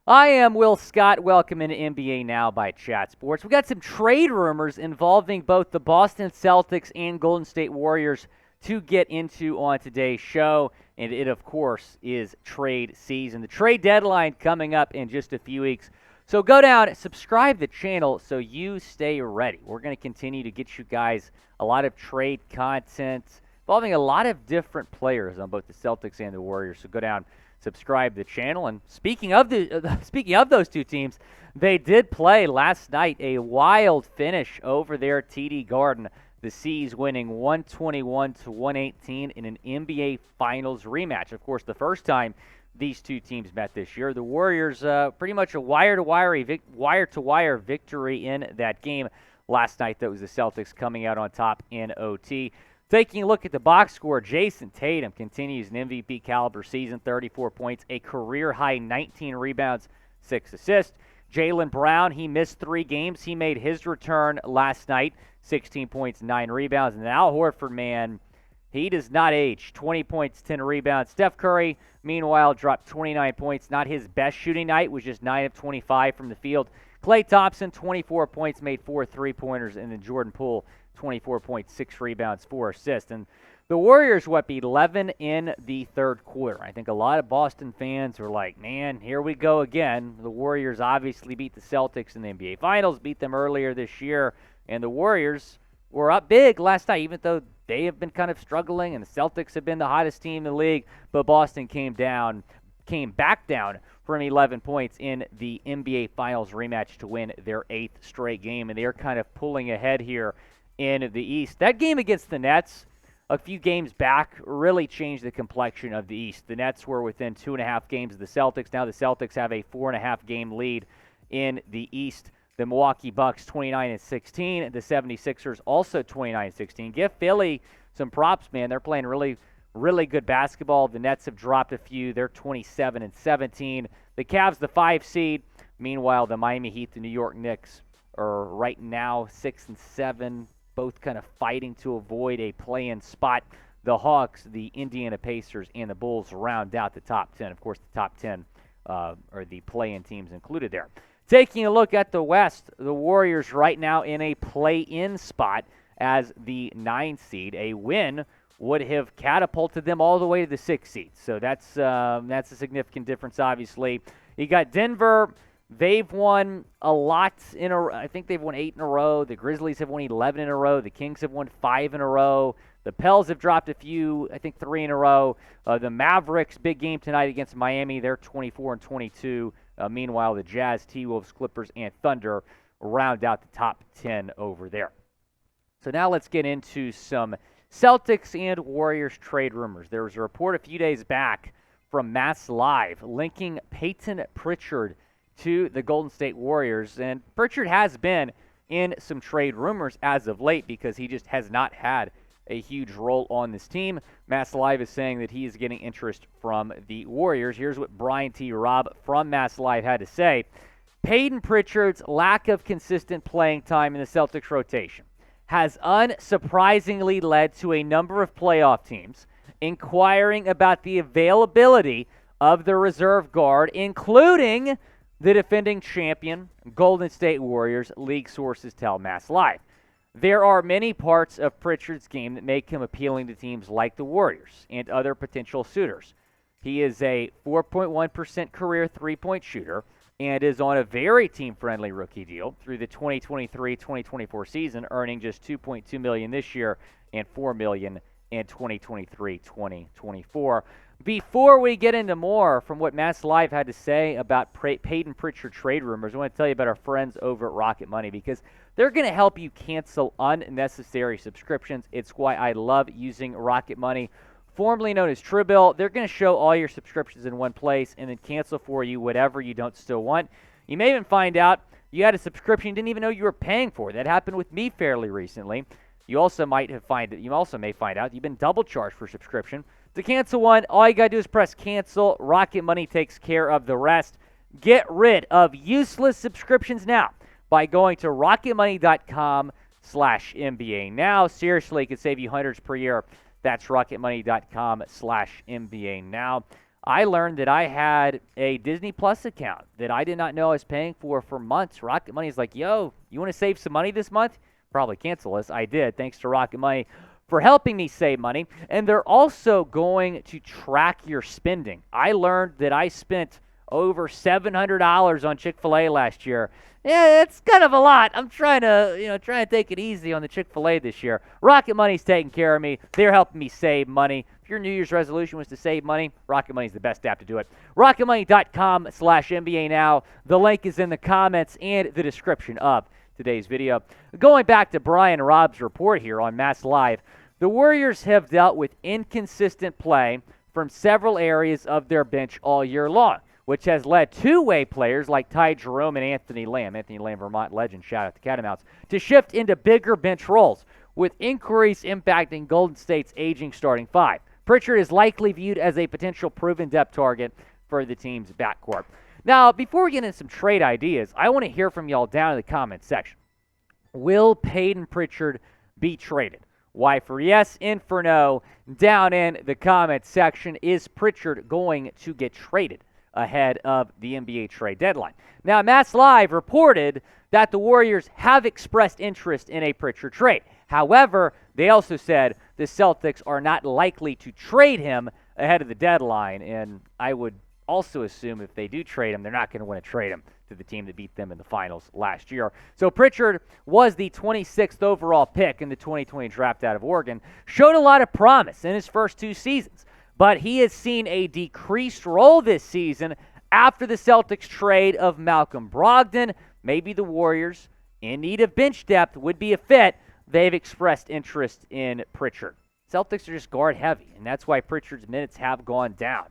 I am Will Scott. Welcome into NBA Now by Chat Sports. We got some trade rumors involving both the Boston Celtics and Golden State Warriors to get into on today's show. And it, of course, is trade season. The trade deadline coming up in just a few weeks. So go down, subscribe to the channel so you stay ready. We're going to continue to get you guys a lot of trade content involving a lot of different players on both the Celtics and the Warriors. So go down, subscribe to the channel. And speaking of those two teams, they did play last night, a wild finish over there at TD Garden. The C's winning 121-118 in an NBA Finals rematch. Of course, the first time these two teams met this year. The Warriors pretty much a wire-to-wire victory in that game last night. That was the Celtics coming out on top in OT. Taking a look at the box score, Jason Tatum continues an MVP caliber season, 34 points, a career-high 19 rebounds, 6 assists. Jaylen Brown, he missed 3 games. He made his return last night, 16 points, 9 rebounds. And Al Horford, man, he does not age, 20 points, 10 rebounds. Steph Curry, meanwhile, dropped 29 points. Not his best shooting night, was just 9 of 25 from the field. Klay Thompson, 24 points, made 4 3-pointers. And then Jordan Poole, 24 points, 6 rebounds, 4 assists. And the Warriors went 11 in the third quarter. I think a lot of Boston fans were like, man, here we go again. The Warriors obviously beat the Celtics in the NBA Finals, beat them earlier this year, and the Warriors were up big last night, even though they have been kind of struggling, and the Celtics have been the hottest team in the league, but Boston came back down from 11 points in the NBA Finals rematch to win their 8th straight game, and they're kind of pulling ahead here in the East. That game against the Nets a few games back really changed the complexion of the East. The Nets were within 2.5 games of the Celtics. Now the Celtics have a 4.5 game lead in the East. The Milwaukee Bucks 29-16. The 76ers also 29-16. Give Philly some props, man. They're playing really, really good basketball. The Nets have dropped a few. They're 27-17. The Cavs, the 5 seed. Meanwhile, the Miami Heat, the New York Knicks are right now 6-7. Both kind of fighting to avoid a play-in spot. The Hawks, the Indiana Pacers, and the Bulls round out the top 10. Of course, the top 10 are the play-in teams included there. Taking a look at the West, the Warriors right now in a play-in spot as the 9 seed. A win would have catapulted them all the way to the 6 seed. So that's a significant difference, obviously. You got Denver. They've won a lot in a row. I think they've won 8 in a row. The Grizzlies have won 11 in a row. The Kings have won 5 in a row. The Pels have dropped a few, I think 3 in a row. The Mavericks, big game tonight against Miami. They're 24-22. Meanwhile, the Jazz, T-Wolves, Clippers, and Thunder round out the top 10 over there. So now let's get into some Celtics and Warriors trade rumors. There was a report a few days back from Mass Live linking Payton Pritchard to the Golden State Warriors, and Pritchard has been in some trade rumors as of late because he just has not had a huge role on this team. Mass Live is saying that he is getting interest from the Warriors. Here's what Brian T. Robb from Mass Live had to say. Payton Pritchard's lack of consistent playing time in the Celtics rotation has unsurprisingly led to a number of playoff teams inquiring about the availability of the reserve guard, including the defending champion, Golden State Warriors, league sources tell Mass Live. There are many parts of Pritchard's game that make him appealing to teams like the Warriors and other potential suitors. He is a 4.1% career three-point shooter and is on a very team-friendly rookie deal through the 2023-2024 season, earning just $2.2 million this year and $4 million in 2023-2024. Before we get into more from what Mass Live had to say about Payton Pritchard trade rumors, I want to tell you about our friends over at Rocket Money because they're going to help you cancel unnecessary subscriptions. It's why I love using Rocket Money, formerly known as Truebill. They're going to show all your subscriptions in one place and then cancel for you whatever you don't still want. You may even find out you had a subscription you didn't even know you were paying for. That happened with me fairly recently. You also may find out you've been double charged for subscription. To cancel one, all you got to do is press cancel. Rocket Money takes care of the rest. Get rid of useless subscriptions now by going to rocketmoney.com/NBA. Now, seriously, it could save you hundreds per year. That's rocketmoney.com/NBA. Now, I learned that I had a Disney Plus account that I did not know I was paying for months. Rocket Money is like, yo, you want to save some money this month? Probably cancel this. I did, thanks to Rocket Money for helping me save money. And they're also going to track your spending. I learned that I spent over $700 on Chick-fil-A last year. Yeah, it's kind of a lot. I'm trying to take it easy on the Chick-fil-A this year. Rocket Money's taking care of me. They're helping me save money. If your New Year's resolution was to save money, Rocket Money's the best app to do it. RocketMoney.com/NBA now. The link is in the comments and the description of today's video. Going back to Brian Robb's report here on Mass Live, the Warriors have dealt with inconsistent play from several areas of their bench all year long, which has led two-way players like Ty Jerome and Anthony Lamb, Vermont legend, shout out to Catamounts, to shift into bigger bench roles, with inquiries impacting Golden State's aging starting five. Pritchard is likely viewed as a potential proven depth target for the team's backcourt. Now, before we get into some trade ideas, I want to hear from y'all down in the comments section. Will Payton Pritchard be traded? Why for yes and for no down in the comments section. Is Pritchard going to get traded ahead of the NBA trade deadline? Now, Mass Live reported that the Warriors have expressed interest in a Pritchard trade. However, they also said the Celtics are not likely to trade him ahead of the deadline, and I would also assume if they do trade him, they're not going to want to trade him to the team that beat them in the finals last year. So Pritchard was the 26th overall pick in the 2020 draft out of Oregon, showed a lot of promise in his first two seasons, but he has seen a decreased role this season after the Celtics trade of Malcolm Brogdon. Maybe the Warriors, in need of bench depth, would be a fit. They've expressed interest in Pritchard. Celtics are just guard heavy, and that's why Pritchard's minutes have gone down,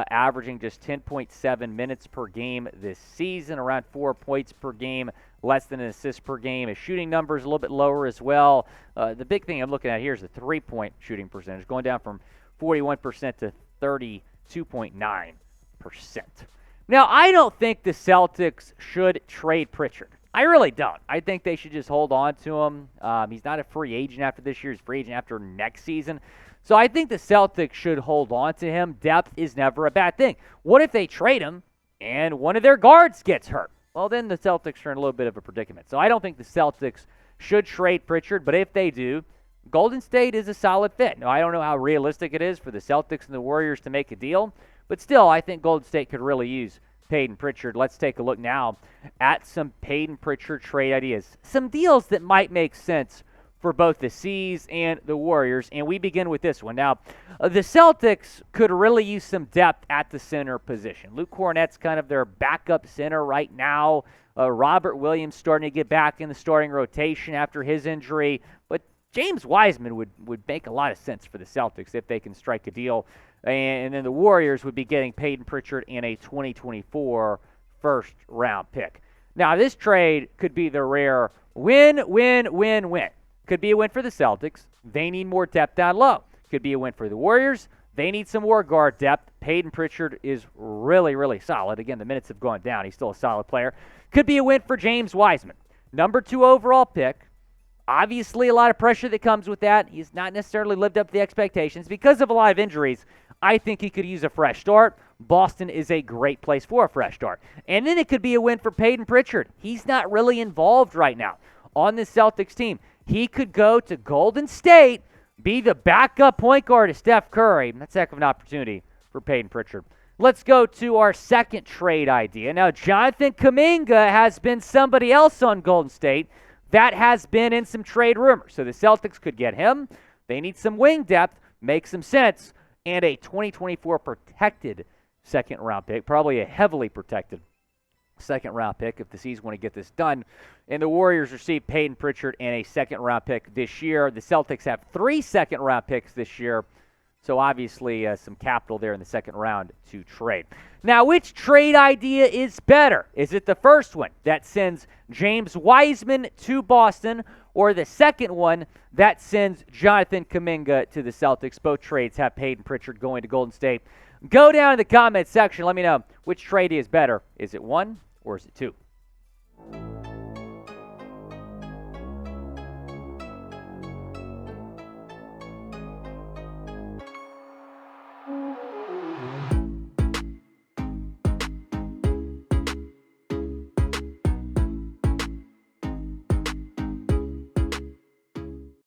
averaging just 10.7 minutes per game this season, around 4 points per game, less than an assist per game. His shooting numbers a little bit lower as well. The big thing I'm looking at here is the three-point shooting percentage, going down from 41% to 32.9%. Now, I don't think the Celtics should trade Pritchard. I really don't. I think they should just hold on to him. He's not a free agent after this year. He's a free agent after next season. So I think the Celtics should hold on to him. Depth is never a bad thing. What if they trade him and one of their guards gets hurt? Well, then the Celtics are in a little bit of a predicament. So I don't think the Celtics should trade Pritchard, but if they do, Golden State is a solid fit. Now, I don't know how realistic it is for the Celtics and the Warriors to make a deal, but still, I think Golden State could really use Payton Pritchard. Let's take a look now at some Payton Pritchard trade ideas. Some deals that might make sense for both the C's and the Warriors, and we begin with this one. Now, the Celtics could really use some depth at the center position. Luke Cornett's kind of their backup center right now. Robert Williams starting to get back in the starting rotation after his injury, but James Wiseman would make a lot of sense for the Celtics if they can strike a deal. And then the Warriors would be getting Payton Pritchard in a 2024 first-round pick. Now, this trade could be the rare win. Could be a win for the Celtics. They need more depth down low. Could be a win for the Warriors. They need some more guard depth. Payton Pritchard is really, really solid. Again, the minutes have gone down. He's still a solid player. Could be a win for James Wiseman. Number 2 overall pick. Obviously, a lot of pressure that comes with that. He's not necessarily lived up to the expectations because of a lot of injuries. I think he could use a fresh start. Boston is a great place for a fresh start. And then it could be a win for Payton Pritchard. He's not really involved right now on the Celtics team. He could go to Golden State, be the backup point guard to Steph Curry. That's a heck of an opportunity for Payton Pritchard. Let's go to our second trade idea. Now, Jonathan Kuminga has been somebody else on Golden State that has been in some trade rumors. So the Celtics could get him. They need some wing depth, make some sense, and a 2024 protected second-round pick, probably a heavily protected second-round pick if the C's want to get this done. And the Warriors receive Payton Pritchard and a second-round pick this year. The Celtics have 3 second-round picks this year, so obviously some capital there in the second round to trade. Now, which trade idea is better? Is it the first one that sends James Wiseman to Boston, or the second one that sends Jonathan Kuminga to the Celtics? Both trades have Payton Pritchard going to Golden State. Go down in the comments section. Let me know which trade is better. Is it 1 or is it 2?